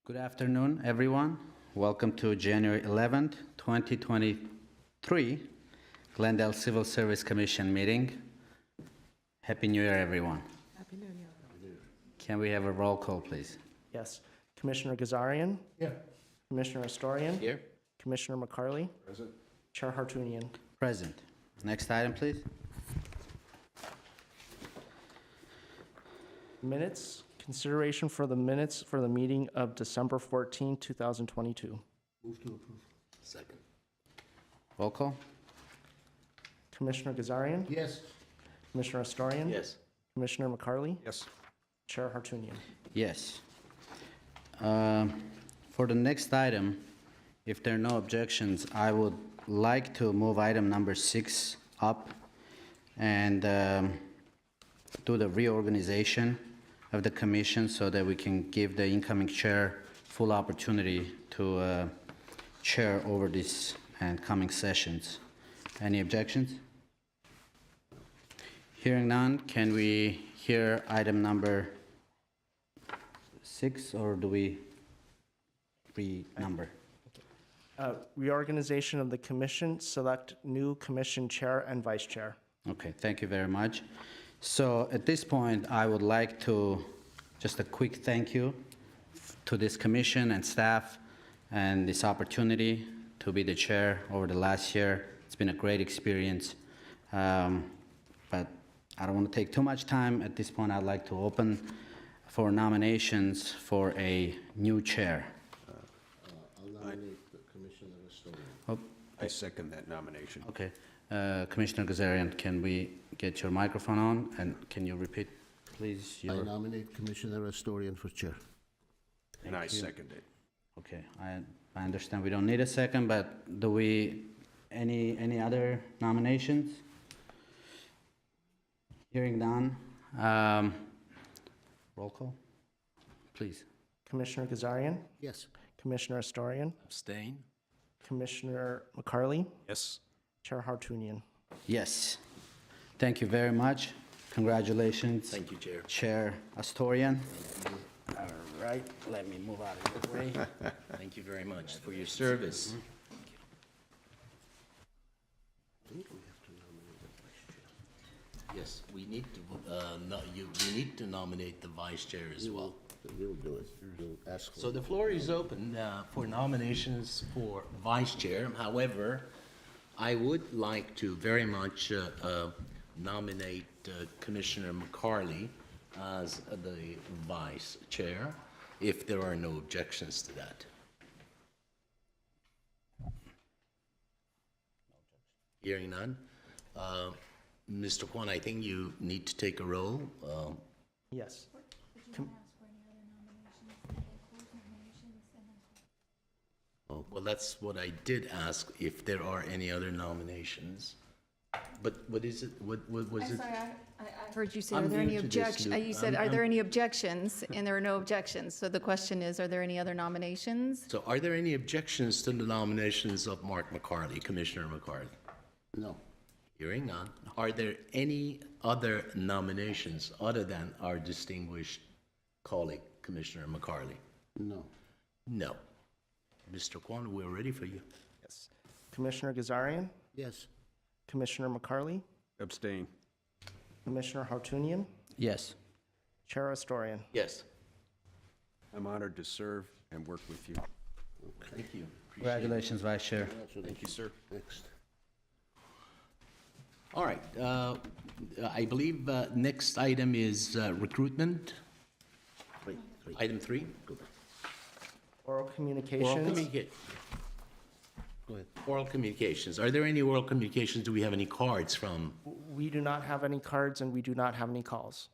Good afternoon, everyone. Welcome to January 11th, 2023 Glendale Civil Service Commission meeting. Happy New Year, everyone. Happy New Year. Can we have a roll call, please? Yes. Commissioner Gazarian? Here. Commissioner Astorian? Here. Commissioner McCarley? Present. Chair Hartunian? Present. Next item, please. Minutes. Consideration for the minutes for the meeting of December 14, 2022. Move to approve. Second. Roll call. Commissioner Gazarian? Yes. Commissioner Astorian? Yes. Commissioner McCarley? Yes. Chair Hartunian? Yes. For the next item, if there are no objections, I would like to move item number 6 up and do the reorganization of the commission so that we can give the incoming chair full opportunity to chair over this and coming sessions. Any objections? Hearing none, can we hear item number 6, or do we renumber? Reorganization of the commission, select new commission chair and vice chair. Okay, thank you very much. So at this point, I would like to just a quick thank you to this commission and staff and this opportunity to be the chair over the last year. It's been a great experience. But I don't want to take too much time. At this point, I'd like to open for nominations for a new chair. I'll nominate Commissioner Estonia. Oh, I second that nomination. okay. Commissioner Gazarian, can we get your microphone on? And can you repeat, please? I Your nominate Commissioner Astorian for chair. And I second it. Okay, I understand we don't need a second, but do we, any other nominations? Hearing none. Roll call, please. Commissioner Gazarian, Yes. Commissioner Astorian, Abstain? Commissioner McCarley, Yes. Chair Hartunian. Yes. Thank you very much. Congratulations. Thank you, Chair. Chair Astorian. All right, let me move out of the way. Thank you very much for your service. Yes, we need to, we need to nominate the vice chair as well. You'll do it. You'll ask for So it. the floor is open for nominations for vice chair. However, I would like to very much nominate Commissioner McCarley as the vice chair, if there are no objections to that. Hearing none. Mr. Kwan, I think you need to take a roll. Yes. Well, that's what I did ask, if there are any other nominations. But what is it, what was I'm it? sorry, I heard you say, I'm are there new any to this, objections? Lou. You said, I'm- are there any objections? And there are no objections. So the question is, are there any other nominations? So are there any objections to the nominations of Mark McCarthy, Commissioner McCarthy? No. Hearing none. Are there any other nominations other than our distinguished colleague, Commissioner McCarthy? No. No. Mr. Kwan, we're ready for you. Yes. Commissioner Gazarian, Yes. Commissioner McCarley, Abstain. Commissioner Hartunian, Yes. Chair Astorian. Yes. I'm honored to serve and work with you. Thank you. Congratulations, Vice Chair. Thank you, sir. Next. All right. I believe next item is recruitment. Three. Item 3. Oral communications. Go ahead. Oral communications. Are there any oral communications? Do we have any cards from? We do not have any cards and we do not have any calls.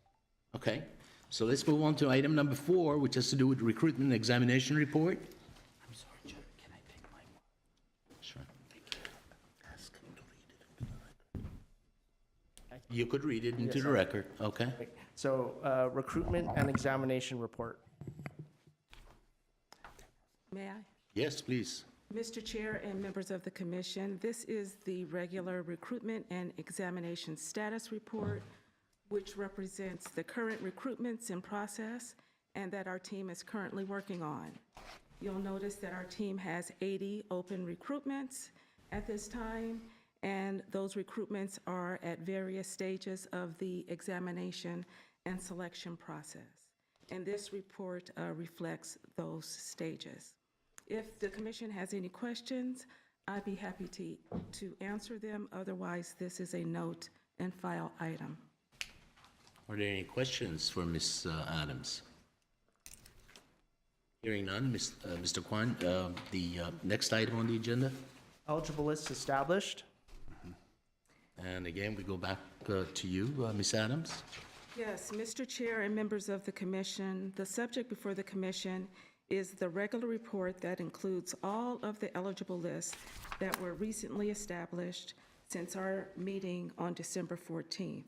Okay. So let's move on to item number 4, which has to do with recruitment examination report. I'm sorry, Chair, can I take my? Sure. Ask him to read it into the record. You could read it into Yes, the record. Okay. So, recruitment and examination report. May I? Yes, please. Mr. Chair and members of the commission, this is the regular recruitment and examination status report, which represents the current recruitments in process and that our team is currently working on. You'll notice that our team has 80 open recruitments at this time, and those recruitments are at various stages of the examination and selection process. And this report reflects those stages. If the commission has any questions, I'd be happy to answer them. Otherwise, this is a note and file item. Are there any questions for Ms. Adams? Hearing none, Mr. Kwan, the next item on the agenda? Eligible list established. And again, we go back to you, Ms. Adams. Yes, Mr. Chair and members of the commission, the subject before the commission is the regular report that includes all of the eligible lists that were recently established since our meeting on December 14th.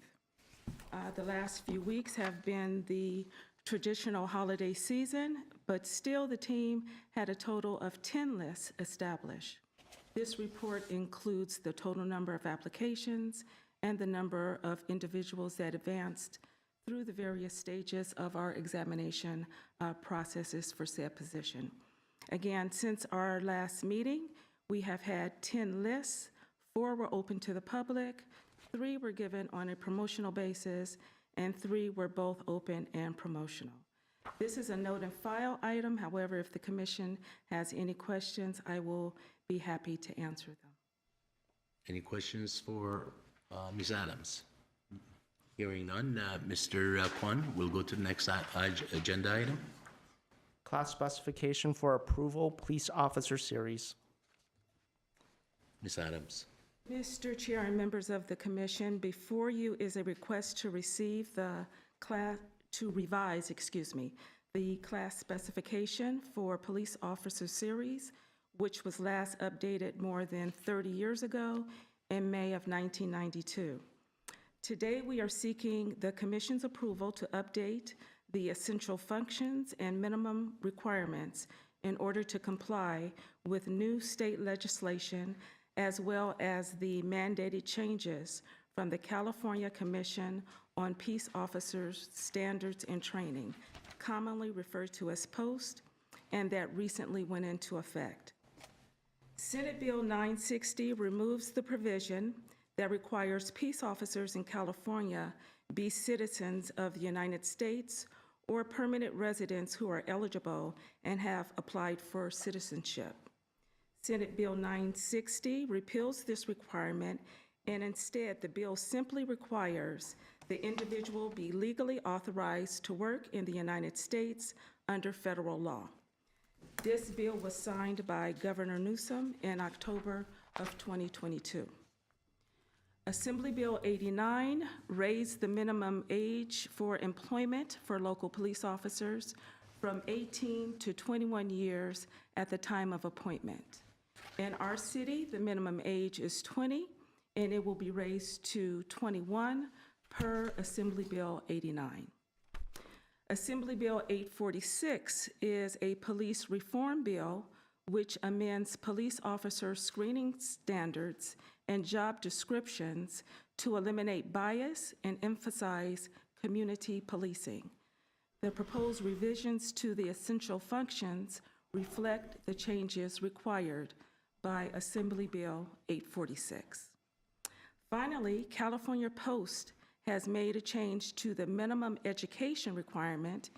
The last few weeks have been the traditional holiday season, but still the team had a total of 10 lists established. This report includes the total number of applications and the number of individuals that advanced through the various stages of our examination processes for said position. Again, since our last meeting, we have had 10 lists. 4 were open to the public, 3 were given on a promotional basis, and 3 were both open and promotional. This is a note and file item. However, if the commission has any questions, I will be happy to answer them. Any questions for Ms. Adams? Hearing none, Mr. Kwan, we'll go to the next agenda item. Class specification for approval, police officer series. Ms. Adams. Mr. Chair and members of the commission, before you is a request to receive revise the class specification for police officer series, which was last updated more than 30 years ago in May of 1992. Today, we are seeking the commission's approval to update the essential functions and minimum requirements in order to comply with new state legislation as well as the mandated changes from the California Commission on Peace Officers Standards and Training, commonly referred to as POST, and that recently went into effect. Senate Bill 960 removes the provision that requires peace officers in California be citizens of the United States or permanent residents who are eligible and have applied for citizenship. Senate Bill 960 repeals this requirement, and instead the bill simply requires the individual be legally authorized to work in the United States under federal law. This bill was signed by Governor Newsom in October of 2022. Assembly Bill 89 raised the minimum age for employment for local police officers from 18 to 21 years at the time of appointment. In our city, the minimum age is 20, and it will be raised to 21 per Assembly Bill 89. Assembly Bill 846 is a police reform bill which amends police officer screening standards and job descriptions to eliminate bias and emphasize community policing. The proposed revisions to the essential functions reflect the changes required by Assembly Bill 846. Finally, California Post has made a change to the minimum education requirement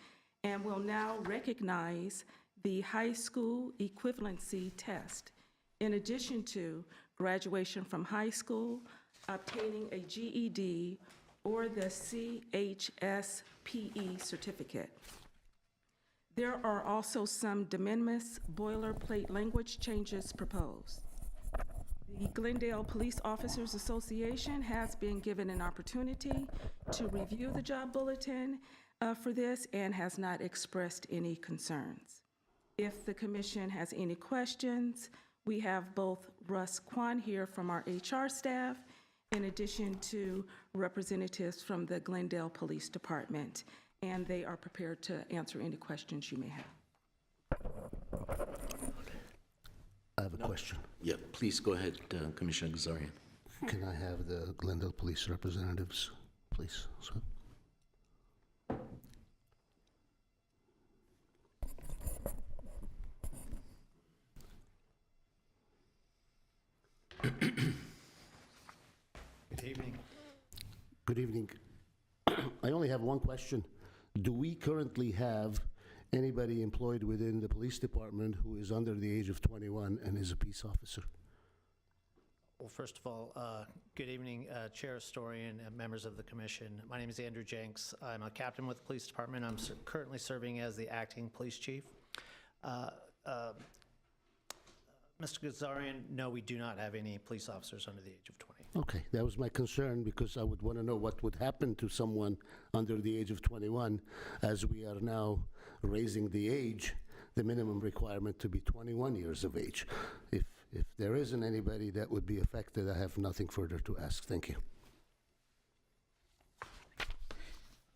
and will now recognize the high school equivalency test, in addition to graduation from high school, obtaining a GED, or the CHSPE certificate. There are also some de minimis boilerplate language changes proposed. The Glendale Police Officers Association has been given an opportunity to review the job bulletin for this and has not expressed any concerns. If the commission has any questions, we have both Russ Kwan here from our HR staff, in addition to representatives from the Glendale Police Department, and they are prepared to answer any questions you may have. I have a question. Yeah, please go ahead, Commissioner Gazarian. Can I have the Glendale Police representatives, please? So, Good evening. good evening. I only have one question. Do we currently have anybody employed within the police department who is under the age of 21 and is a peace officer? Well, first of all, good evening, Chair Astorian and members of the commission. My name is Andrew Jenks. I'm a captain with the police department. I'm currently serving as the acting police chief. Mr. Gazarian, no, we do not have any police officers under the age of 20. Okay, that was my concern, because I would want to know what would happen to someone under the age of 21, as we are now raising the age, the minimum requirement to be 21 years of age. If there isn't anybody that would be affected, I have nothing further to ask. Thank you.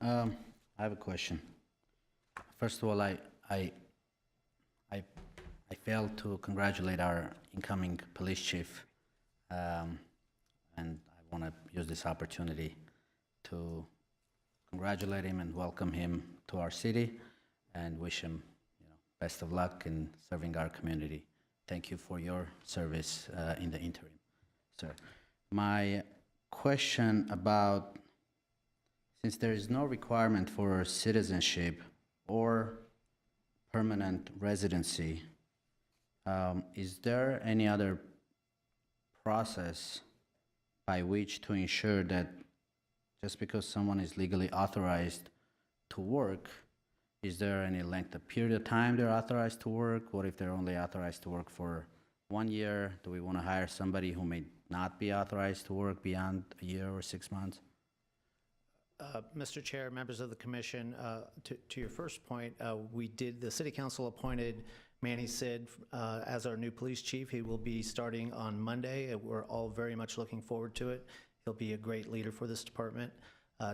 I have a question. First of all, I failed to congratulate our incoming police chief, and I want to use this opportunity to congratulate him and welcome him to our city, and wish him, best of luck in serving our community. Thank you for your service in the interim, sir. My question about, since there is no requirement for citizenship or permanent residency. Is there any other process by which to ensure that just because someone is legally authorized to work, is there any length of period of time they're authorized to work? What if they're only authorized to work for 1 year? Do we want to hire somebody who may not be authorized to work beyond a year or 6 months? Mr. Chair, members of the commission, to your first point, the city council appointed Manny Sid as our new police chief. He will be starting on Monday. We're all very much looking forward to it. He'll be a great leader for this department.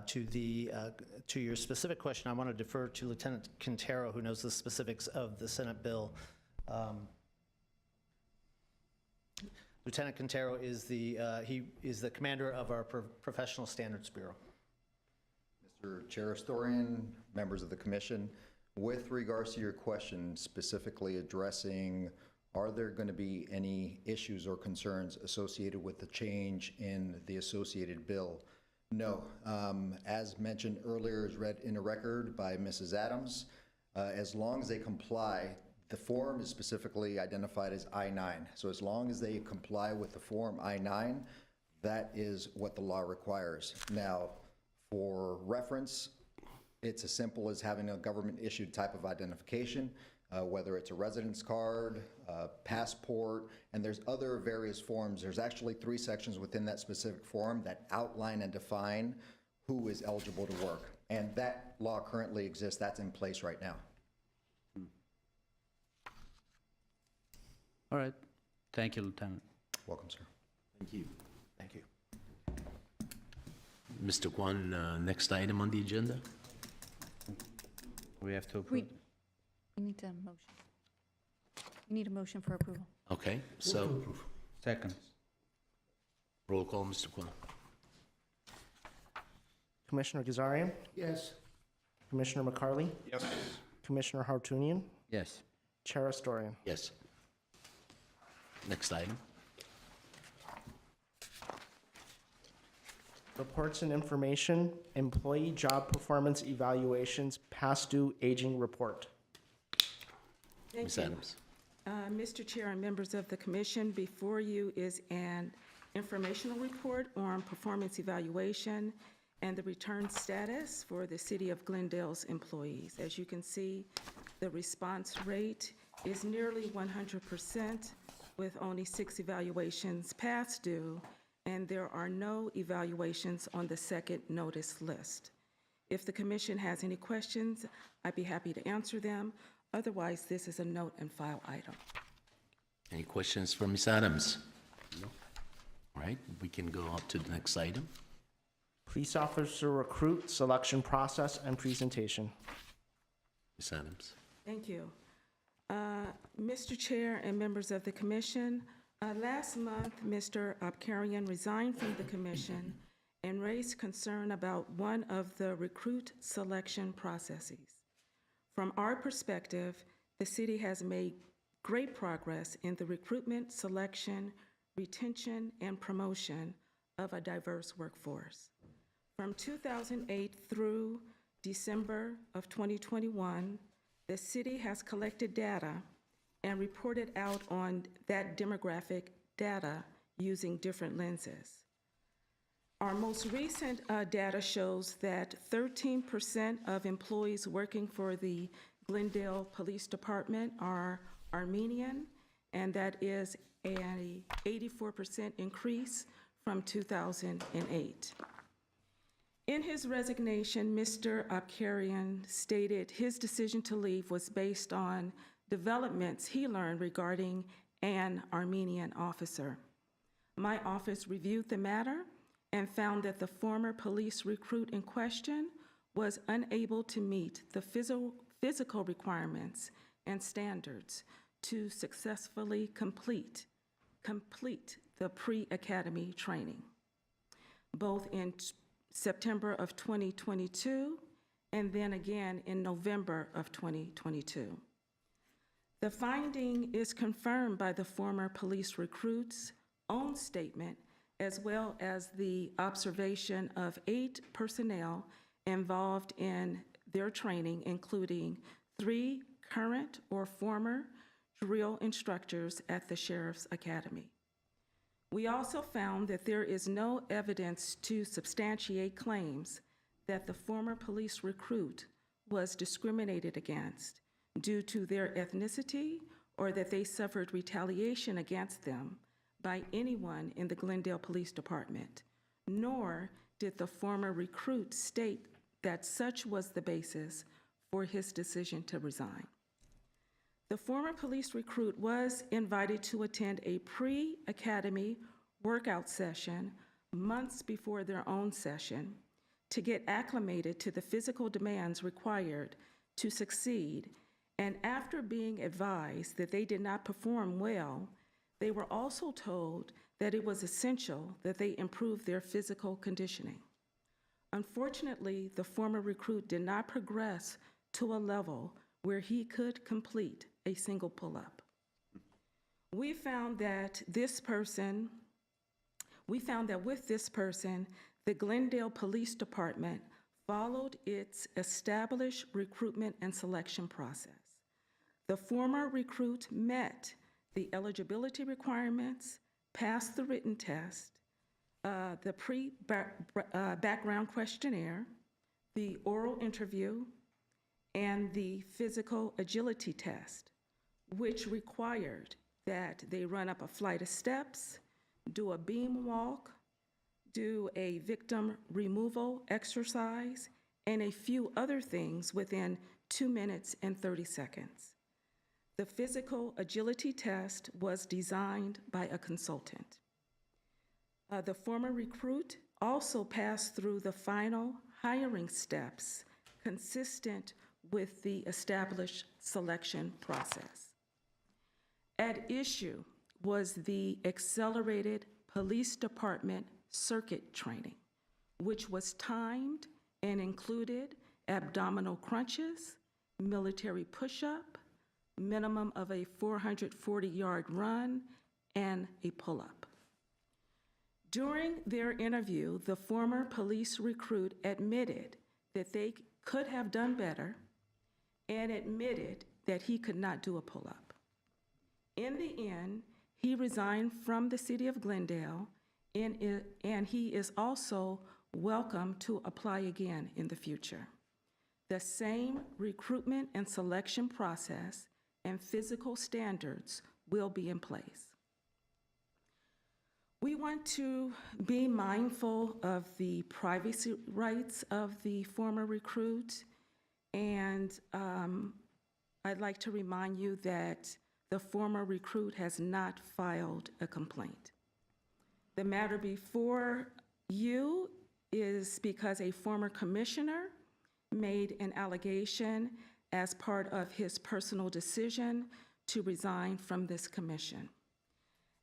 To your specific question, I want to defer to Lieutenant Quintero, who knows the specifics of the Senate bill. Lieutenant Quintero is the commander of our Professional Standards Bureau. Mr. Chair Historian, members of the commission, with regards to your question specifically addressing, are there going to be any issues or concerns associated with the change in the associated bill? No. As mentioned earlier, as read in a record by Mrs. Adams, as long as they comply, the form is specifically identified as I-9. So as long as they comply with the form I-9, that is what the law requires. Now, for reference, it's as simple as having a government-issued type of identification, whether it's a residence card, passport, and there's other various forms. There's actually 3 sections within that specific form that outline and define who is eligible to work. And that law currently exists. That's in place right now. All right. Thank you, Lieutenant. Welcome, sir. Thank you. Thank you. Mr. Kwan, next item on the agenda? We have to approve. We need a motion. We need a motion for approval. Okay, so Second. roll call, Mr. Kwan. Commissioner Gazarian? Yes. Commissioner McCarley? Yes. Commissioner Hartunian? Yes. Chair Astorian? Yes. Next item. Reports and information, employee job performance evaluations, past due aging report. Thank Ms. you. Adams. Mr. Chair and members of the commission, before you is an informational report on performance evaluation and the return status for the City of Glendale's employees. As you can see, the response rate is nearly 100%, with only 6 evaluations past due, and there are no evaluations on the second notice list. If the commission has any questions, I'd be happy to answer them. Otherwise, this is a note and file item. Any questions for Ms. Adams? No. All right, we can go on to the next item. Police officer recruit, selection process, and presentation. Ms. Adams. Thank you. Mr. Chair and members of the commission, last month, Mr. Abkarian resigned from the commission and raised concern about one of the recruit selection processes. From our perspective, the city has made great progress in the recruitment, selection, retention, and promotion of a diverse workforce. From 2008 through December of 2021, the city has collected data and reported out on that demographic data using different lenses. Our most recent data shows that 13% of employees working for the Glendale Police Department are Armenian, and that is an 84% increase from 2008. In his resignation, Mr. Abkarian stated his decision to leave was based on developments he learned regarding an Armenian officer. My office reviewed the matter and found that the former police recruit in question was unable to meet the physical requirements and standards to successfully complete the pre-academy training, both in September of 2022 and then again in November of 2022. The finding is confirmed by the former police recruit's own statement, as well as the observation of 8 personnel involved in their training, including 3 current or former drill instructors at the Sheriff's Academy. We also found that there is no evidence to substantiate claims that the former police recruit was discriminated against due to their ethnicity or that they suffered retaliation against them by anyone in the Glendale Police Department, nor did the former recruit state that such was the basis for his decision to resign. The former police recruit was invited to attend a pre-academy workout session months before their own session to get acclimated to the physical demands required to succeed, and after being advised that they did not perform well, they were also told that it was essential that they improve their physical conditioning. Unfortunately, the former recruit did not progress to a level where he could complete a single pull-up. We found that with this person, the Glendale Police Department followed its established recruitment and selection process. The former recruit met the eligibility requirements, passed the written test, the pre-background questionnaire, the oral interview, and the physical agility test, which required that they run up a flight of steps, do a beam walk, do a victim removal exercise, and a few other things within 2 minutes and 30 seconds. The physical agility test was designed by a consultant. The former recruit also passed through the final hiring steps consistent with the established selection process. At issue was the accelerated police department circuit training, which was timed and included abdominal crunches, military push-up, minimum of a 440-yard run, and a pull-up. During their interview, the former police recruit admitted that they could have done better and admitted that he could not do a pull-up. In the end, he resigned from the city of Glendale, and he is also welcome to apply again in the future. The same recruitment and selection process and physical standards will be in place. We want to be mindful of the privacy rights of the former recruit, and I'd like to remind you that the former recruit has not filed a complaint. The matter before you is because a former commissioner made an allegation as part of his personal decision to resign from this commission.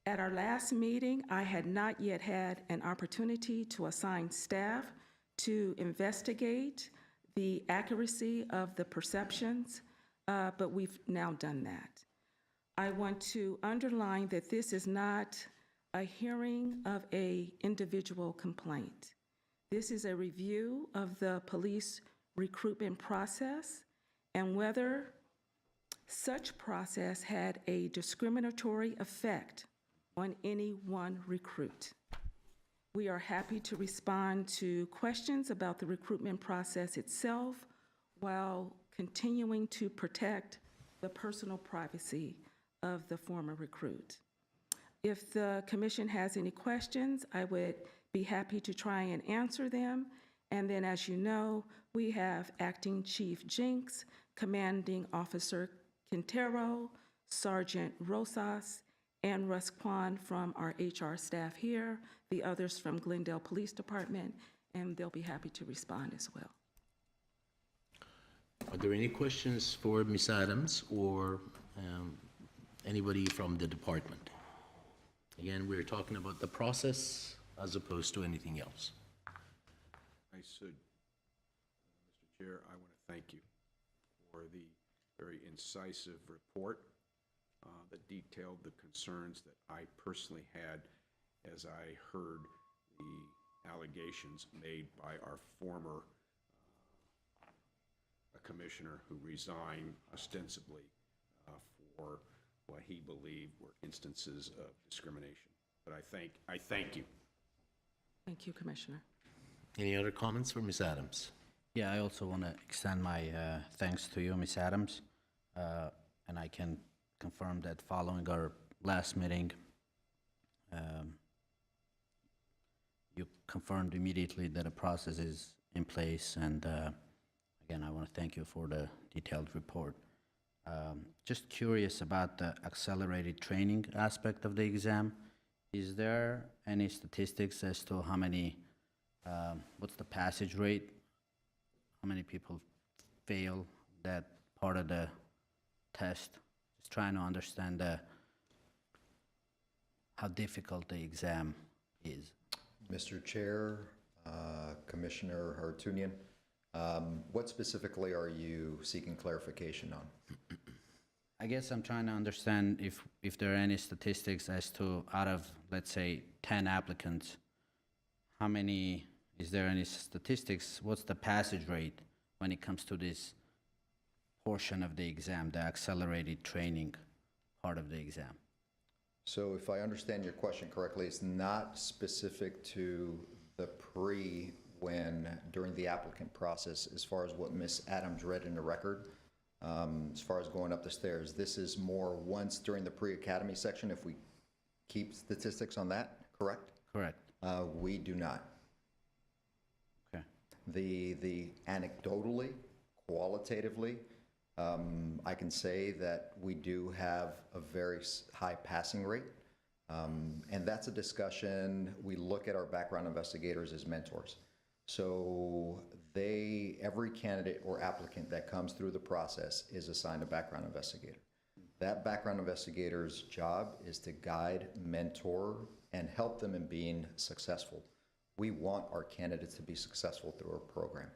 At our last meeting, I had not yet had an opportunity to assign staff to investigate the accuracy of the perceptions, but we've now done that. I want to underline that this is not a hearing of an individual complaint. This is a review of the police recruitment process and whether such process had a discriminatory effect on any one recruit. We are happy to respond to questions about the recruitment process itself while continuing to protect the personal privacy of the former recruit. If the commission has any questions, I would be happy to try and answer them. And then, as you know, we have Acting Chief Jinks, Commanding Officer Quintero, Sergeant Rosas, and Russ Kwan from our HR staff here, the others from Glendale Police Department, and they'll be happy to respond as well. Are there any questions for Ms. Adams or anybody from the department? Again, we're talking about the process as opposed to anything else. Mr. Chair, I want to thank you for the very incisive report that detailed the concerns that I personally had as I heard the allegations made by our former a commissioner who resigned ostensibly for what he believed were instances of discrimination. But I thank you. Thank you, Commissioner. Any other comments for Ms. Adams? Yeah, I also want to extend my thanks to you, Ms. Adams. And I can confirm that following our last meeting, you confirmed immediately that a process is in place. And again, I want to thank you for the detailed report. Just curious about the accelerated training aspect of the exam. Is there any statistics as to how many, what's the passage rate? How many people fail that part of the test? Just trying to understand how difficult the exam is. Mr. Chair, Commissioner Hartunian, what specifically are you seeking clarification on? I guess I'm trying to understand if there are any statistics as to out of, let's say, 10 applicants, how many, is there any statistics, what's the passage rate when it comes to this portion of the exam, the accelerated training part of the exam? So if I understand your question correctly, it's not specific to the during the applicant process as far as what Ms. Adams read in the record. As far as going up the stairs, this is more once during the pre-academy section, if we keep statistics on that, correct? Correct. We do not. Okay. The anecdotally, qualitatively, I can say that we do have a very high passing rate. And that's a discussion, we look at our background investigators as mentors. So every candidate or applicant that comes through the process is assigned a background investigator. That background investigator's job is to guide, mentor, and help them in being successful. We want our candidates to be successful through our program.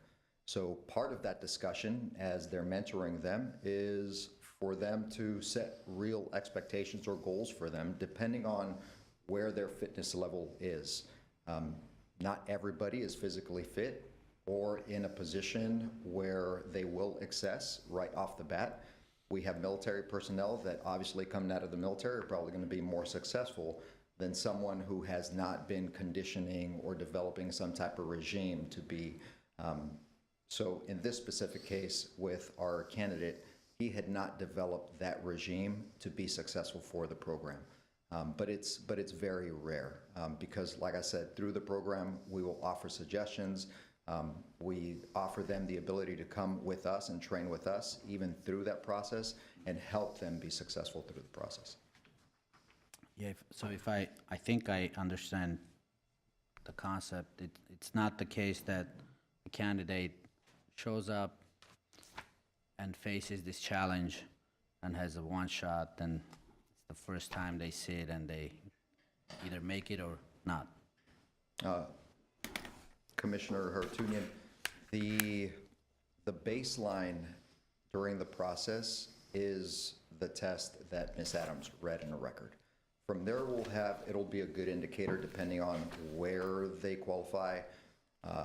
So part of that discussion as they're mentoring them is for them to set real expectations or goals for them depending on where their fitness level is. Not everybody is physically fit or in a position where they will access right off the bat. We have military personnel that obviously coming out of the military are probably going to be more successful than someone who has not been conditioning or developing some type of regime to be. So in this specific case with our candidate, he had not developed that regime to be successful for the program. But it's very rare because, like I said, through the program, we will offer suggestions. We offer them the ability to come with us and train with us even through that process and help them be successful through the process. Yeah, so if I think I understand the concept, it's not the case that the candidate shows up and faces this challenge and has a one shot, and it's the first time they see it and they either make it or not. Commissioner Hartunian, the baseline during the process is the test that Ms. Adams read in a record. From there, it'll be a good indicator depending on where they qualify,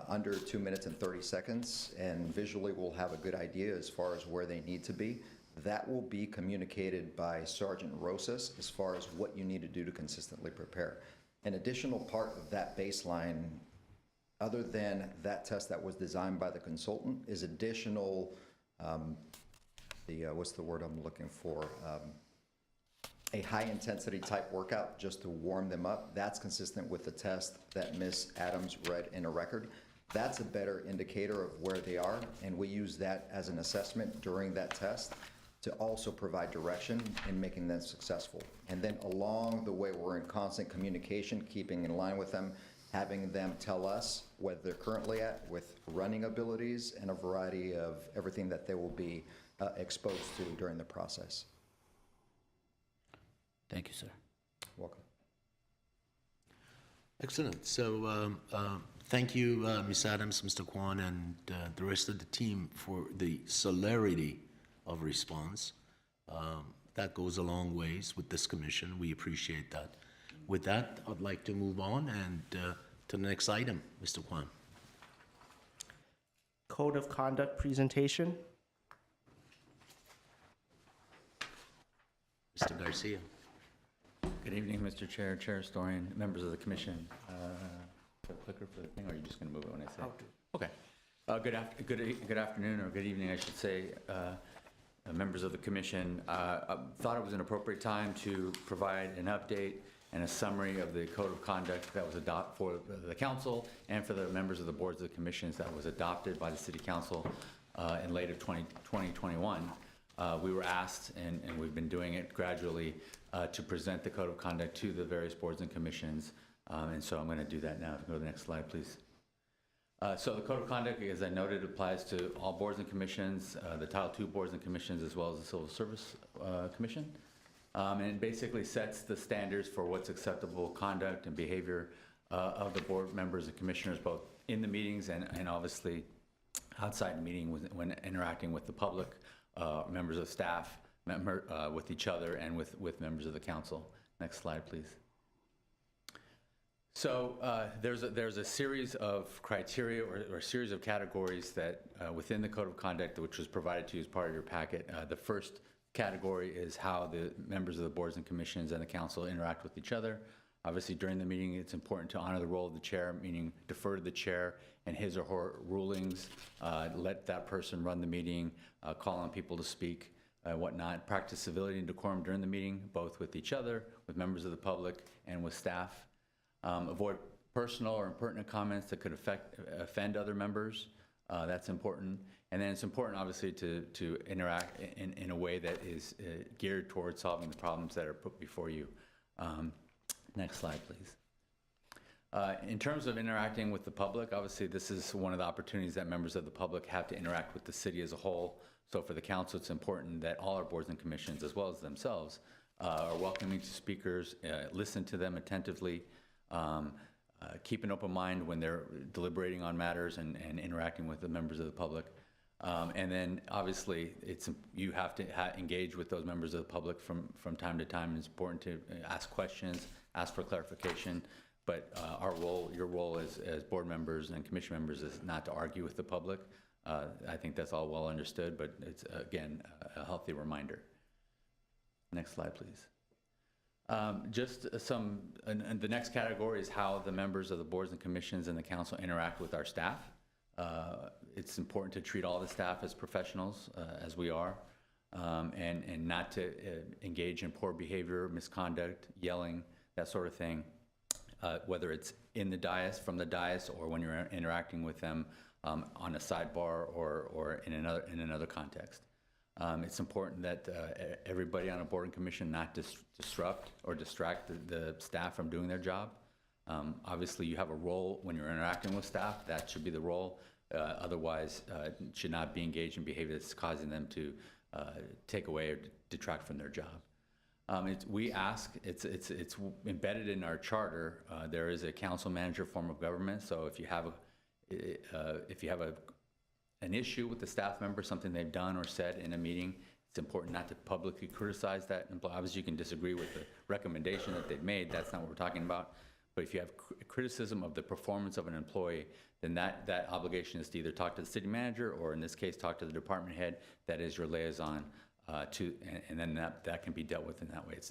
under 2 minutes and 30 seconds, and visually we'll have a good idea as far as where they need to be. That will be communicated by Sergeant Rosas as far as what you need to do to consistently prepare. An additional part of that baseline, other than that test that was designed by the consultant, is additional, what's the word I'm looking for? A high intensity type workout just to warm them up. That's consistent with the test that Ms. Adams read in a record. That's a better indicator of where they are, and we use that as an assessment during that test to also provide direction in making them successful. And then along the way, we're in constant communication, keeping in line with them, having them tell us where they're currently at with running abilities and a variety of everything that they will be exposed to during the process. Thank you, sir. Welcome. Excellent. So thank you, Ms. Adams, Mr. Kwan, and the rest of the team for the celerity of response. That goes a long ways with this commission. We appreciate that. With that, I'd like to move on and to the next item, Mr. Kwan. Code of Conduct presentation. Mr. Garcia. Good evening, Mr. Chair, Chair Storian, members of the commission. The clicker for the thing, or are you just going to move it when I say? Okay. Good afternoon, or good evening, I should say, members of the commission. I thought it was an appropriate time to provide an update and a summary of the code of conduct that was adopted for the council and for the members of the boards of the commissions that was adopted by the city council in late of 2021. We were asked, and we've been doing it gradually, to present the code of conduct to the various boards and commissions. And so I'm going to do that now. Go to the next slide, please. So the code of conduct, as I noted, applies to all boards and commissions, the Title II boards and commissions, as well as the Civil Service Commission. And it basically sets the standards for what's acceptable conduct and behavior of the board members and commissioners, both in the meetings and obviously outside the meeting when interacting with the public, members of staff, with each other, and with members of the council. Next slide, please. So there's a series of criteria or a series of categories that within the code of conduct, which was provided to you as part of your packet. The first category is how the members of the boards and commissions and the council interact with each other. Obviously, during the meeting, it's important to honor the role of the chair, meaning defer to the chair and his or her rulings, let that person run the meeting, call on people to speak, whatnot, practice civility and decorum during the meeting, both with each other, with members of the public, and with staff. Avoid personal or impertinent comments that could offend other members. That's important. And then it's important, obviously, to interact in a way that is geared towards solving the problems that are put before you. Next slide, please. In terms of interacting with the public, obviously, this is one of the opportunities that members of the public have to interact with the city as a whole. So for the council, it's important that all our boards and commissions, as well as themselves, are welcoming to speakers, listen to them attentively, keep an open mind when they're deliberating on matters and interacting with the members of the public. And then obviously you have to engage with those members of the public from time to time. It's important to ask questions, ask for clarification, but our role, your role as board members and commission members is not to argue with the public. I think that's all well understood, but it's again a healthy reminder. Next slide, please. And the next category is how the members of the boards and commissions and the council interact with our staff. It's important to treat all the staff as professionals, as we are, and not to engage in poor behavior, misconduct, yelling, that sort of thing, whether it's in the dais, from the dais, or when you're interacting with them on a sidebar or in another context. It's important that everybody on a board and commission not disrupt or distract the staff from doing their job. Obviously, you have a role when you're interacting with staff. That should be the role. Otherwise, should not be engaged in behavior that's causing them to take away or detract from their job. It's embedded in our charter. There is a council manager form of government. So if you have an issue with the staff member, something they've done or said in a meeting, it's important not to publicly criticize that. Obviously, you can disagree with the recommendation that they've made. That's not what we're talking about. But if you have criticism of the performance of an employee, then that obligation is to either talk to the city manager or, in this case, talk to the department head. That is your liaison and then that can be dealt with in that way. It's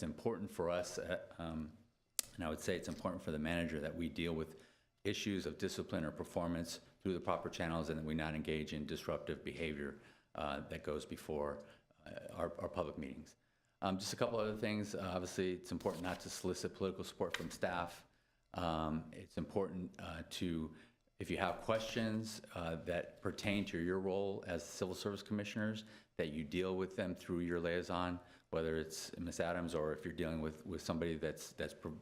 important for us, and I would say it's important for the manager that we deal with issues of discipline or performance through the proper channels, and that we not engage in disruptive behavior that goes before our public meetings. Just a couple other things. Obviously, it's important not to solicit political support from staff. It's important if you have questions that pertain to your role as civil service commissioners, that you deal with them through your liaison, whether it's Ms. Adams or if you're dealing with somebody that's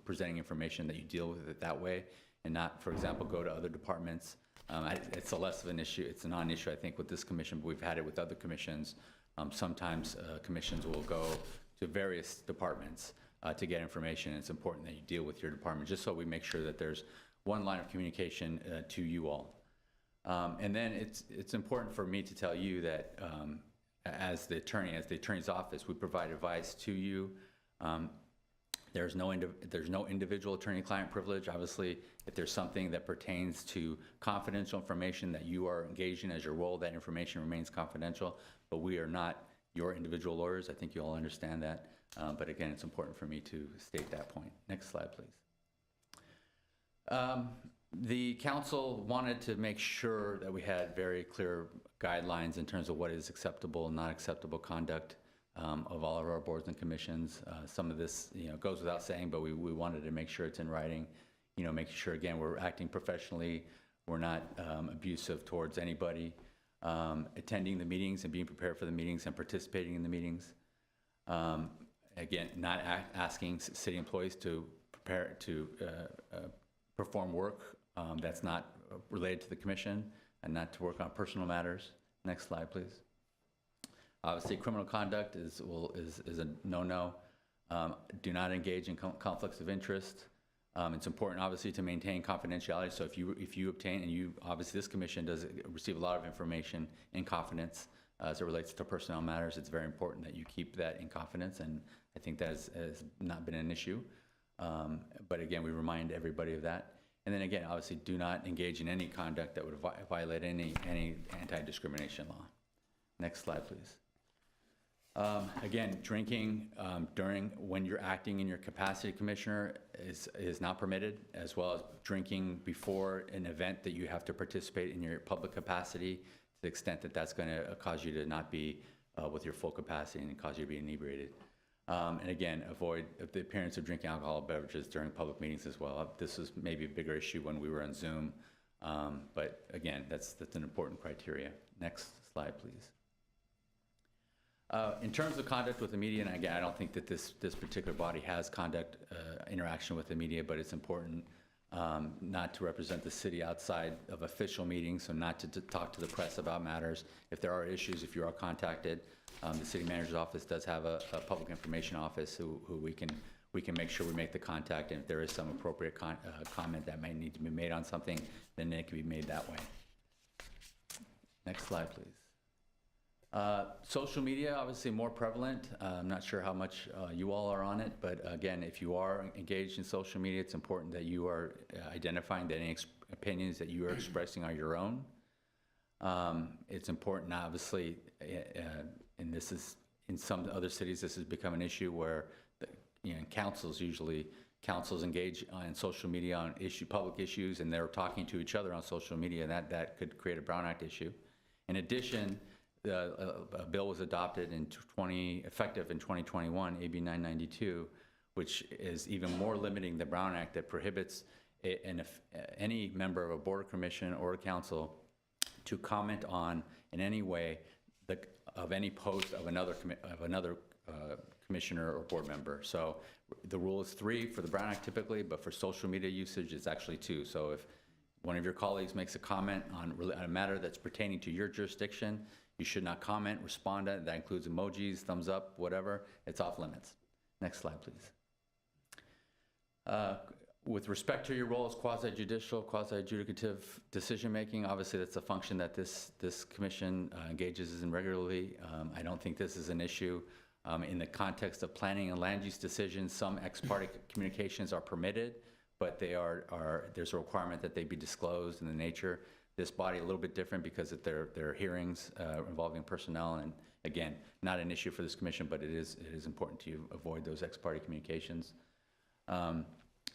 presenting information, that you deal with it that way and not, for example, go to other departments. It's a less of an issue. It's a non-issue, I think, with this commission, but we've had it with other commissions. Sometimes commissions will go to various departments to get information. It's important that you deal with your department, just so we make sure that there's one line of communication to you all. And then it's important for me to tell you that as the attorney's office, we provide advice to you. There's no individual attorney-client privilege. Obviously, if there's something that pertains to confidential information that you are engaged in as your role, that information remains confidential, but we are not your individual lawyers. I think you all understand that. But again, it's important for me to state that point. Next slide, please. The council wanted to make sure that we had very clear guidelines in terms of what is acceptable and not acceptable conduct of all of our boards and commissions. Some of this, goes without saying, but we wanted to make sure it's in writing. Making sure, again, we're acting professionally, we're not abusive towards anybody, attending the meetings and being prepared for the meetings and participating in the meetings. Again, not asking city employees to perform work that's not related to the commission and not to work on personal matters. Next slide, please. Obviously, criminal conduct is a no-no. Do not engage in conflicts of interest. It's important, obviously, to maintain confidentiality. So if you obtain, and obviously this commission does receive a lot of information in confidence as it relates to personnel matters. It's very important that you keep that in confidence, and I think that has not been an issue. But again, we remind everybody of that. And then again, obviously, do not engage in any conduct that would violate any anti-discrimination law. Next slide, please. Again, drinking when you're acting in your capacity, Commissioner, is not permitted, as well as drinking before an event that you have to participate in your public capacity, to the extent that that's going to cause you to not be with your full capacity and cause you to be inebriated. And again, avoid the appearance of drinking alcoholic beverages during public meetings as well. This was maybe a bigger issue when we were on Zoom, but again, that's an important criteria. Next slide, please. In terms of conduct with the media, and again, I don't think that this particular body has conduct interaction with the media, but it's important not to represent the city outside of official meetings, so not to talk to the press about matters. If there are issues, if you are contacted, the city manager's office does have a public information office who we can make sure we make the contact, and if there is some appropriate comment that may need to be made on something, then it can be made that way. Next slide, please. Social media, obviously more prevalent. I'm not sure how much you all are on it, but again, if you are engaged in social media, it's important that you are identifying that any opinions that you are expressing are your own. It's important, obviously, and this is, in some other cities, this has become an issue where councils engage in social media on public issues, and they're talking to each other on social media, and that could create a Brown Act issue. In addition, a bill was adopted effective in 2021, AB 992, which is even more limiting the Brown Act, that prohibits any member of a board or commission or a council to comment on in any way of any post of another commissioner or board member. So the rule is 3 for the Brown Act typically, but for social media usage, it's actually 2. So if one of your colleagues makes a comment on a matter that's pertaining to your jurisdiction, you should not comment, respond to it. That includes emojis, thumbs up, whatever. It's off limits. Next slide, please. With respect to your role as quasi-judicial, quasi-adjudicative decision-making, obviously that's a function that this commission engages in regularly. I don't think this is an issue. In the context of planning and land use decisions, some ex-parte communications are permitted, but there's a requirement that they be disclosed in the nature. This body a little bit different because of their hearings involving personnel, and again, not an issue for this commission, but it is important to avoid those ex-parte communications.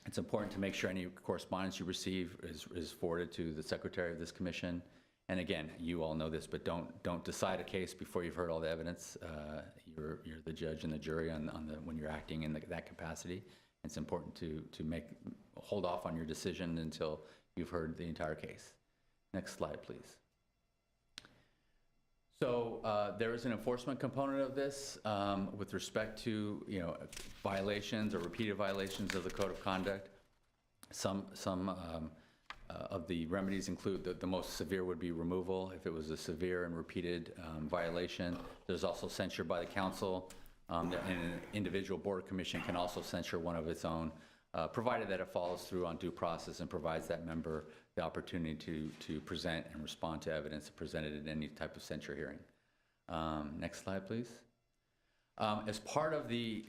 It's important to make sure any correspondence you receive is forwarded to the secretary of this commission. And again, you all know this, but don't decide a case before you've heard all the evidence. You're the judge and the jury when you're acting in that capacity. It's important to hold off on your decision until you've heard the entire case. Next slide, please. So there is an enforcement component of this with respect to violations or repeated violations of the code of conduct. Some of the remedies include the most severe would be removal if it was a severe and repeated violation. There's also censure by the council, and an individual board or commission can also censure one of its own, provided that it follows through on due process and provides that member the opportunity to present and respond to evidence presented in any type of censure hearing. Next slide, please. As part of the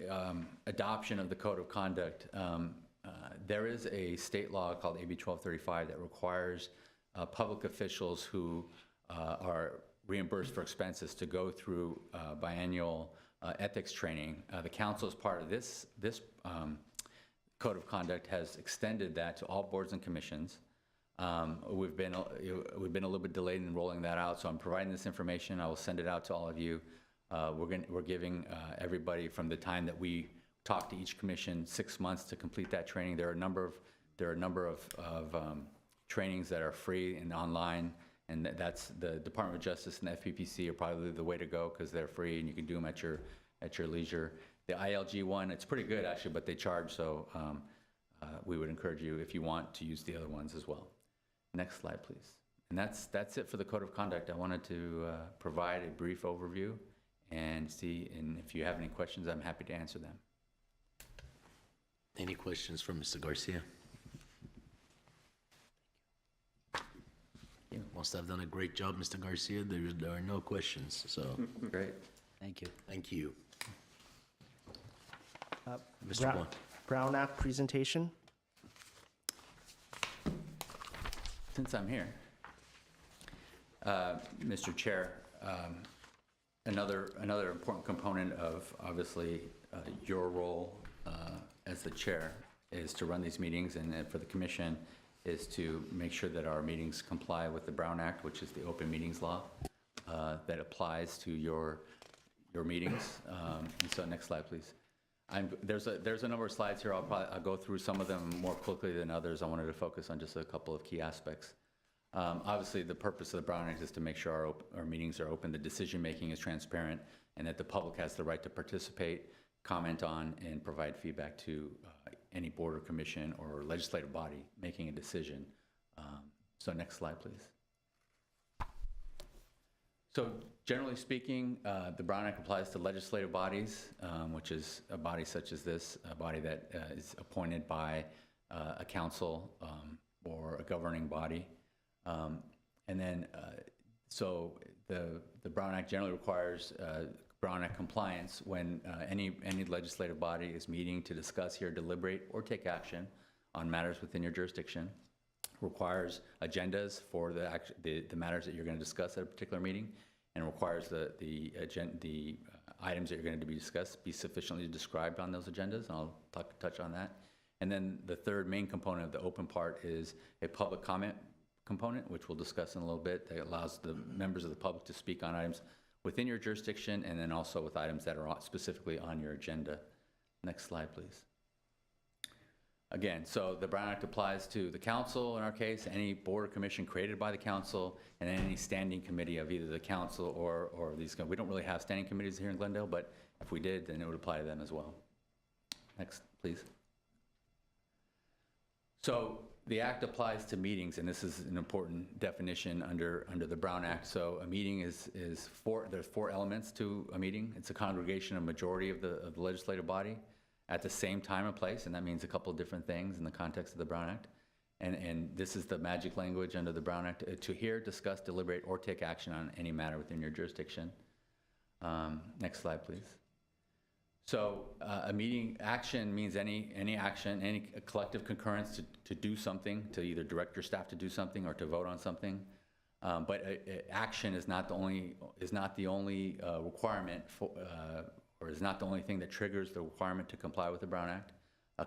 adoption of the Code of Conduct, there is a state law called AB 1235 that requires public officials who are reimbursed for expenses to go through biannual ethics training. The council, as part of this code of conduct, has extended that to all boards and commissions. We've been a little bit delayed in rolling that out, so I'm providing this information. I will send it out to all of you. We're giving everybody, from the time that we talk to each commission, 6 months to complete that training. There are a number of trainings that are free and online, and that's the Department of Justice and the FPPC are probably the way to go because they're free and you can do them at your leisure. The ILG one, it's pretty good actually, but they charge, so we would encourage you, if you want, to use the other ones as well. Next slide, please. And that's it for the code of conduct. I wanted to provide a brief overview and if you have any questions, I'm happy to answer them. Any questions for Mr. Garcia? You must have done a great job, Mr. Garcia. There are no questions, so Great. Thank you. thank you. Mr. Juan. Brown Act presentation. Since I'm here, Mr. Chair, another important component of obviously your role as the chair is to run these meetings, and for the commission is to make sure that our meetings comply with the Brown Act, which is the open meetings law that applies to your meetings. And so next slide, please. There's a number of slides here. I'll go through some of them more quickly than others. I wanted to focus on just a couple of key aspects. Obviously, the purpose of the Brown Act is to make sure our meetings are open, the decision-making is transparent, and that the public has the right to participate, comment on, and provide feedback to any board or commission or legislative body making a decision. So next slide, please. So generally speaking, the Brown Act applies to legislative bodies, which is a body such as this, a body that is appointed by a council or a governing body. And then, so the Brown Act generally requires Brown Act compliance when any legislative body is meeting to discuss, hear, deliberate, or take action on matters within your jurisdiction, requires agendas for the matters that you're going to discuss at a particular meeting, and requires the items that you're going to be discussed be sufficiently described on those agendas, and I'll touch on that. And then the third main component of the open part is a public comment component, which we'll discuss in a little bit, that allows the members of the public to speak on items within your jurisdiction, and then also with items that are specifically on your agenda. Next slide, please. Again, so the Brown Act applies to the council, in our case, any board or commission created by the council, and any standing committee of either the council or these. We don't really have standing committees here in Glendale, but if we did, then it would apply to them as well. Next, please. So the Act applies to meetings, and this is an important definition under the Brown Act. So a meeting there's four elements to a meeting. It's a congregation, a majority of the legislative body at the same time and place, and that means a couple of different things in the context of the Brown Act. And this is the magic language under the Brown Act: to hear, discuss, deliberate, or take action on any matter within your jurisdiction. Next slide, please. So a meeting action means any action, any collective concurrence to do something, to either direct your staff to do something or to vote on something. But action is not the only requirement for, or is not the only thing that triggers the requirement to comply with the Brown Act.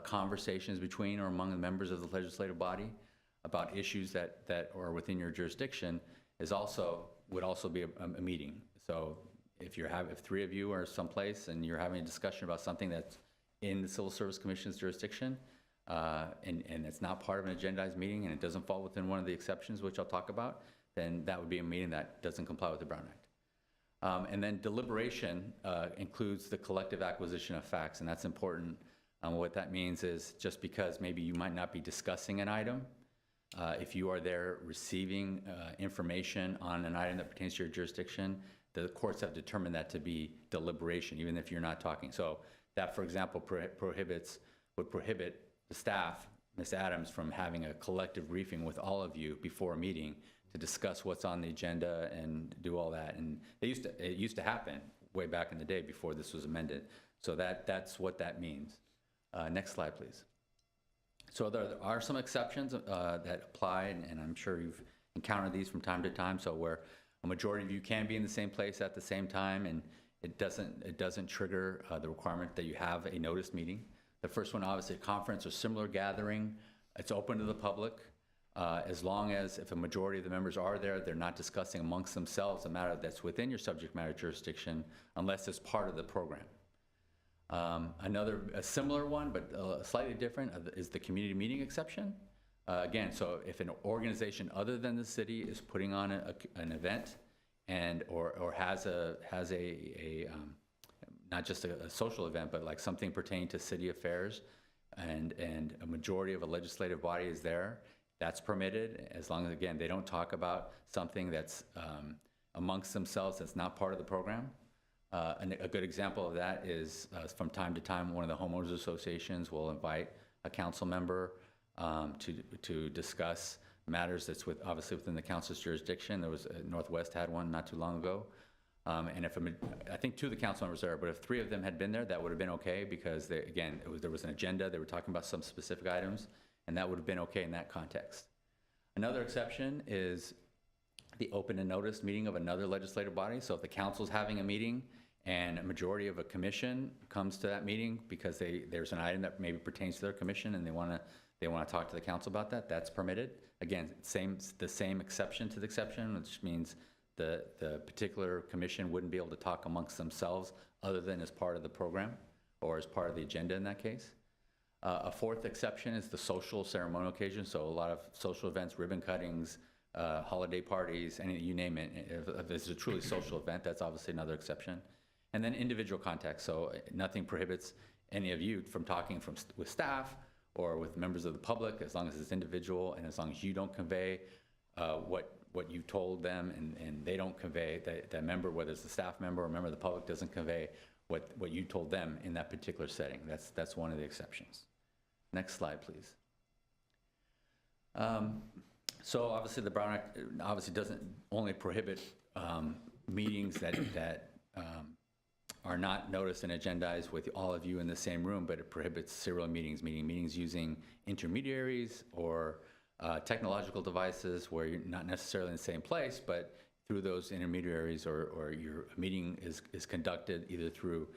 Conversations between or among the members of the legislative body about issues that are within your jurisdiction would also be a meeting. So if three of you are someplace and you're having a discussion about something that's in the Civil Service Commission's jurisdiction, and it's not part of an agendized meeting and it doesn't fall within one of the exceptions, which I'll talk about, then that would be a meeting that doesn't comply with the Brown Act. And then deliberation includes the collective acquisition of facts, and that's important. What that means is, just because maybe you might not be discussing an item, if you are there receiving information on an item that pertains to your jurisdiction, the courts have determined that to be deliberation, even if you're not talking. So that, for example, would prohibit the staff, Ms. Adams, from having a collective briefing with all of you before a meeting to discuss what's on the agenda and do all that. And it used to happen way back in the day before this was amended. So that's what that means. Next slide, please. So there are some exceptions that apply, and I'm sure you've encountered these from time to time. So where a majority of you can be in the same place at the same time, and it doesn't trigger the requirement that you have a noticed meeting. The first one, obviously, a conference or similar gathering. It's open to the public, as long as if a majority of the members are there, they're not discussing amongst themselves a matter that's within your subject matter jurisdiction, unless it's part of the program. A similar one, but slightly different, is the community meeting exception. Again, so if an organization other than the city is putting on an event or has not just a social event, but like something pertaining to city affairs, and a majority of a legislative body is there, that's permitted, as long as, again, they don't talk about something that's amongst themselves that's not part of the program. A good example of that is from time to time, one of the homeowners associations will invite a council member to discuss matters that's obviously within the council's jurisdiction. There was Northwest had one not too long ago. And I think 2 of the council members there, but if 3 of them had been there, that would have been okay, because there was an agenda. They were talking about some specific items, and that would have been okay in that context. Another exception is the open and notice meeting of another legislative body. So if the council's having a meeting and a majority of a commission comes to that meeting because there's an item that maybe pertains to their commission and they want to talk to the council about that, that's permitted. Again, the same exception to the exception, which means the particular commission wouldn't be able to talk amongst themselves other than as part of the program or as part of the agenda in that case. A 4th exception is the social ceremonial occasion. So a lot of social events, ribbon cuttings, holiday parties, you name it. If it's a truly social event, that's obviously another exception. And then individual contact. So nothing prohibits any of you from talking with staff or with members of the public, as long as it's individual and as long as you don't convey what you told them, and they don't convey, that member, whether it's a staff member or a member of the public, doesn't convey what you told them in that particular setting. That's one of the exceptions. Next slide, please. So obviously the Brown Act obviously doesn't only prohibit meetings that are not noticed and agendized with all of you in the same room, but it prohibits serial meetings, meetings using intermediaries or technological devices where you're not necessarily in the same place, but through those intermediaries, or your meeting is conducted either through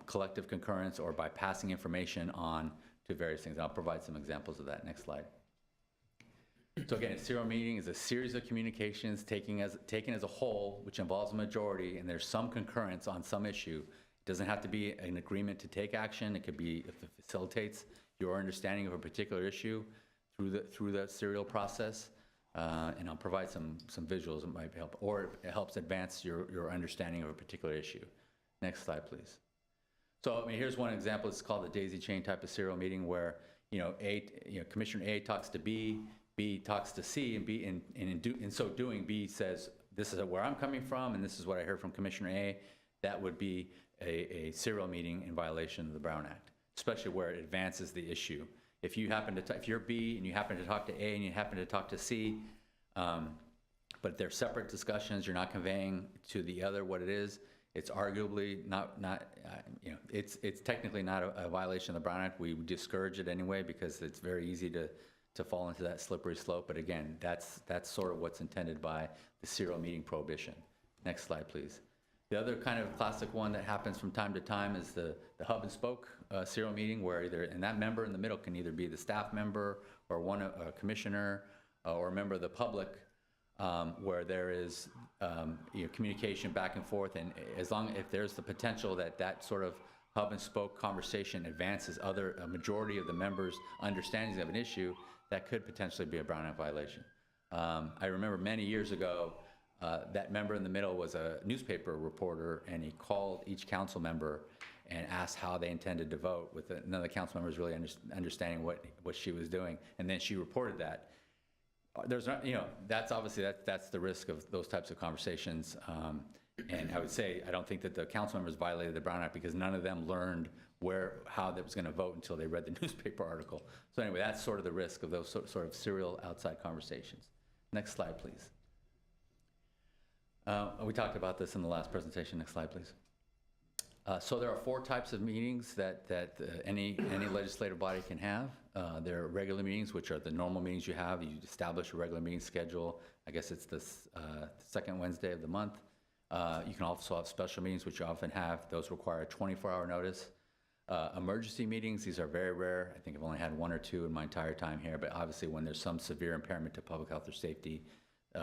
collective concurrence or by passing information on to various things. I'll provide some examples of that. Next slide. So again, a serial meeting is a series of communications taken as a whole, which involves a majority, and there's some concurrence on some issue. It doesn't have to be an agreement to take action. It could be if it facilitates your understanding of a particular issue through the serial process. And I'll provide some visuals that might help, or it helps advance your understanding of a particular issue. Next slide, please. So I mean, here's one example. It's called the daisy chain type of serial meeting, where Commissioner A talks to B talks to C, and in so doing, B says, this is where I'm coming from, and this is what I heard from Commissioner A. That would be a serial meeting in violation of the Brown Act, especially where it advances the issue. If you're B and you happen to talk to A and you happen to talk to C, but they're separate discussions, you're not conveying to the other what it is, it's arguably it's technically not a violation of the Brown Act. We discourage it anyway because it's very easy to fall into that slippery slope. But again, that's sort of what's intended by the serial meeting prohibition. Next slide, please. The other kind of classic one that happens from time to time is the hub and spoke serial meeting, where and that member in the middle can either be the staff member or a commissioner or a member of the public, where there is communication back and forth, and if there's the potential that sort of hub and spoke conversation advances a majority of the members' understandings of an issue, that could potentially be a Brown Act violation. I remember many years ago, that member in the middle was a newspaper reporter, and he called each council member and asked how they intended to vote, with none of the council members really understanding what she was doing, and then she reported that. There's not, that's obviously that's the risk of those types of conversations. And I would say I don't think that the council members violated the Brown Act because none of them learned how they was going to vote until they read the newspaper article. So anyway, that's sort of the risk of those sort of serial outside conversations. Next slide, please. We talked about this in the last presentation. Next slide, please. So there are 4 types of meetings that any legislative body can have. There are regular meetings, which are the normal meetings you have. You establish a regular meeting schedule. I guess it's the second Wednesday of the month. You can also have special meetings, which you often have. Those require a 24-hour notice. Emergency meetings, these are very rare. I think I've only had one or two in my entire time here, but obviously when there's some severe impairment to public health or safety,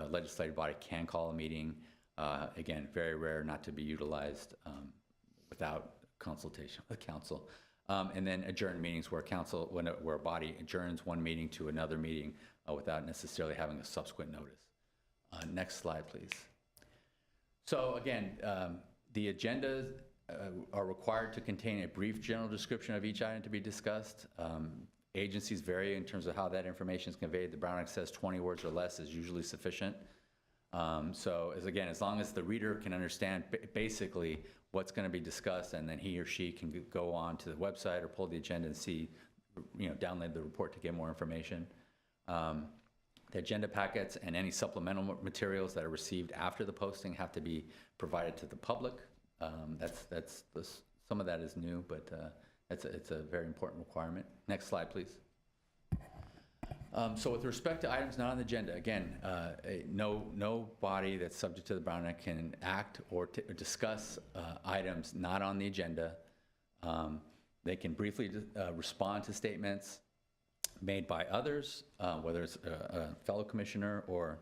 legislative body can call a meeting. Again, very rare, not to be utilized without consultation with council. And then adjourned meetings where where a body adjourns one meeting to another meeting without necessarily having a subsequent notice. Next slide, please. So again, the agendas are required to contain a brief general description of each item to be discussed. Agencies vary in terms of how that information is conveyed. The Brown Act says 20 words or less is usually sufficient. So as long as the reader can understand basically what's going to be discussed, and then he or she can go on to the website or pull the agenda and see, download the report to get more information. The agenda packets and any supplemental materials that are received after the posting have to be provided to the public. Some of that is new, but it's a very important requirement. Next slide, please. So with respect to items not on the agenda, again, no body that's subject to the Brown Act can act or discuss items not on the agenda. They can briefly respond to statements made by others, whether it's a fellow commissioner or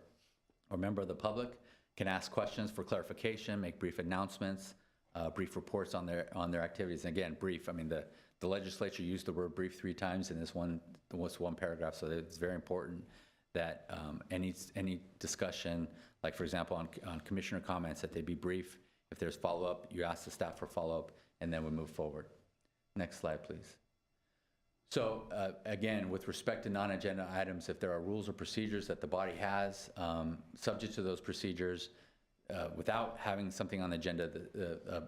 a member of the public, can ask questions for clarification, make brief announcements, brief reports on their activities. And again, brief, I mean, the legislature used the word brief 3 times in this one paragraph, so it's very important that any discussion, like for example on commissioner comments, that they be brief. If there's follow-up, you ask the staff for follow-up, and then we move forward. Next slide, please. So again, with respect to non-agenda items, if there are rules or procedures that the body has, subject to those procedures, without having something on the agenda,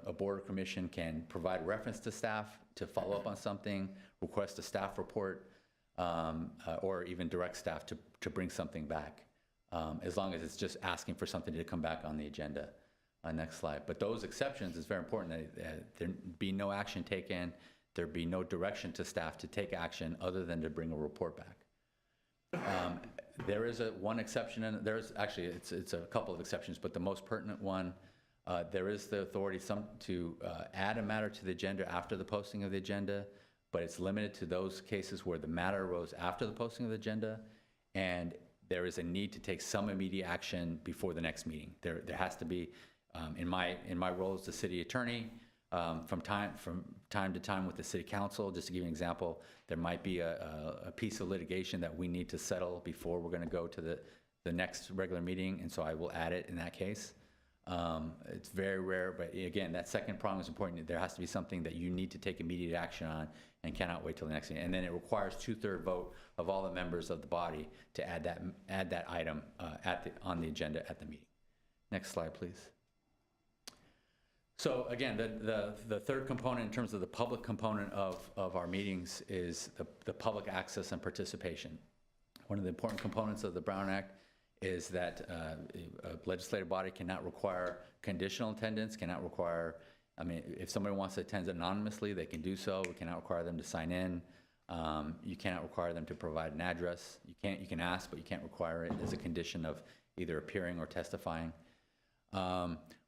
a board or commission can provide reference to staff to follow up on something, request a staff report, or even direct staff to bring something back, as long as it's just asking for something to come back on the agenda. Next slide. But those exceptions, it's very important that there be no action taken, there be no direction to staff to take action other than to bring a report back. There is one exception, and there's actually, it's a couple of exceptions, but the most pertinent one, there is the authority to add a matter to the agenda after the posting of the agenda, but it's limited to those cases where the matter arose after the posting of the agenda, and there is a need to take some immediate action before the next meeting. There has to be, in my role as the city attorney, from time to time with the city council, just to give you an example, there might be a piece of litigation that we need to settle before we're going to go to the next regular meeting, and so I will add it in that case. It's very rare, but again, that second prong is important. There has to be something that you need to take immediate action on and cannot wait till the next meeting. And then it requires 2/3 vote of all the members of the body to add that item on the agenda at the meeting. Next slide, please. So again, the third component in terms of the public component of our meetings is the public access and participation. One of the important components of the Brown Act is that a legislative body cannot require conditional attendance, cannot require, I mean, if somebody wants to attend anonymously, they can do so. We cannot require them to sign in. You cannot require them to provide an address. You can ask, but you can't require it as a condition of either appearing or testifying.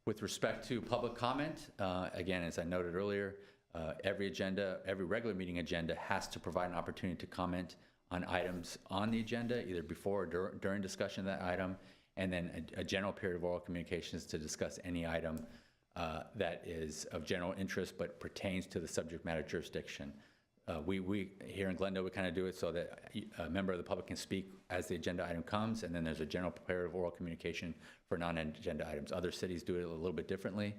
With respect to public comment, again, as I noted earlier, every regular meeting agenda has to provide an opportunity to comment on items on the agenda, either before or during discussion of that item, and then a general period of oral communications to discuss any item that is of general interest but pertains to the subject matter jurisdiction. We here in Glendale, we kind of do it so that a member of the public can speak as the agenda item comes, and then there's a general period of oral communication for non-agenda items. Other cities do it a little bit differently.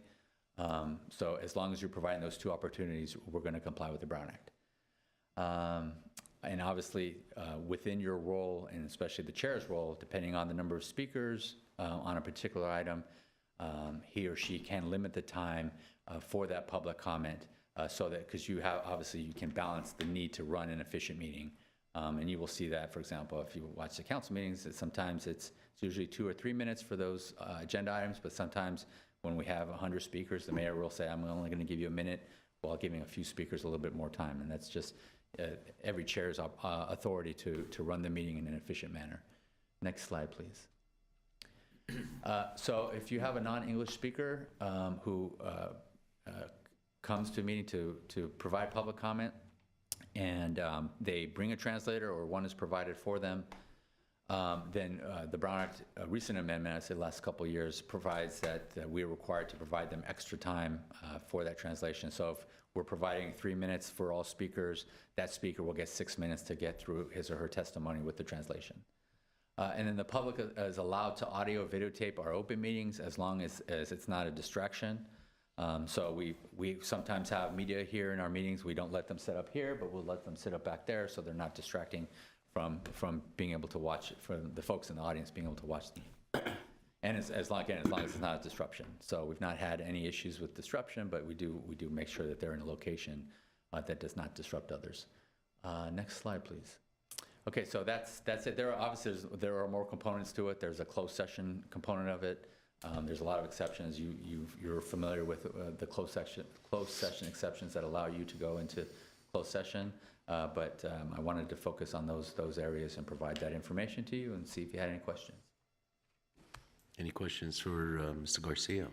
So as long as you're providing those two opportunities, we're going to comply with the Brown Act. And obviously, within your role, and especially the chair's role, depending on the number of speakers on a particular item, he or she can limit the time for that public comment. So that, because you can balance the need to run an efficient meeting. And you will see that, for example, if you watch the council meetings, that sometimes it's usually 2 or 3 minutes for those agenda items, but sometimes when we have 100 speakers, the mayor will say, I'm only going to give you a minute while giving a few speakers a little bit more time. And that's just, every chair's authority to run the meeting in an efficient manner. Next slide, please. So if you have a non-English speaker who comes to a meeting to provide public comment, and they bring a translator or one is provided for them, then the Brown Act recent amendment, I'd say the last couple of years, provides that we are required to provide them extra time for that translation. So if we're providing 3 minutes for all speakers, that speaker will get 6 minutes to get through his or her testimony with the translation. And then the public is allowed to audio videotape our open meetings as long as it's not a distraction. So we sometimes have media here in our meetings. We don't let them sit up here, but we'll let them sit up back there so they're not distracting from being able to watch, from the folks in the audience being able to watch them. And as long as it's not a disruption. So we've not had any issues with disruption, but we do make sure that they're in a location that does not disrupt others. Next slide, please. Okay, so that's it. There are more components to it. There's a closed session component of it. There's a lot of exceptions. You're familiar with the closed session exceptions that allow you to go into closed session. But I wanted to focus on those areas and provide that information to you and see if you had any questions. Any questions for Mr. Garcia?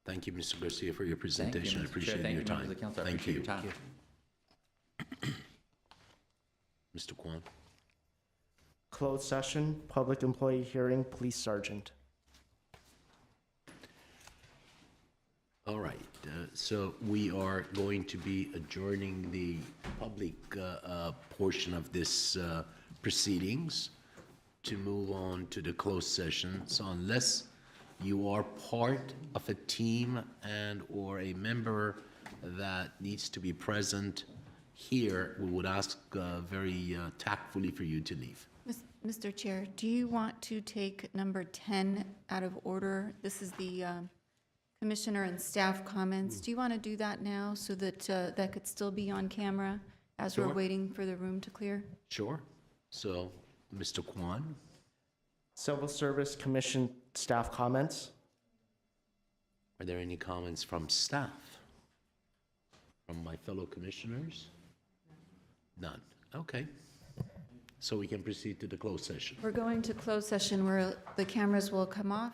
Thank you, Mr. Garcia, for your presentation. I appreciate your time. Thank you, members of the council. I appreciate your time. Mr. Kwan. Closed session, public employee hearing, police sergeant. All right, so we are going to be adjourning the public portion of this proceedings to move on to the closed session. So unless you are part of a team and or a member that needs to be present here, we would ask very tactfully for you to leave. Mr. Chair, do you want to take number 10 out of order? This is the commissioner and staff comments. Do you want to do that now so that that could still be on camera as we're Sure. waiting for the room to clear? Sure. So, Mr. Kwan, Civil Service Commission staff comments. are there any comments from staff? From my fellow commissioners? None. Okay. So we can proceed to the closed session. We're going to closed session where the cameras will come off.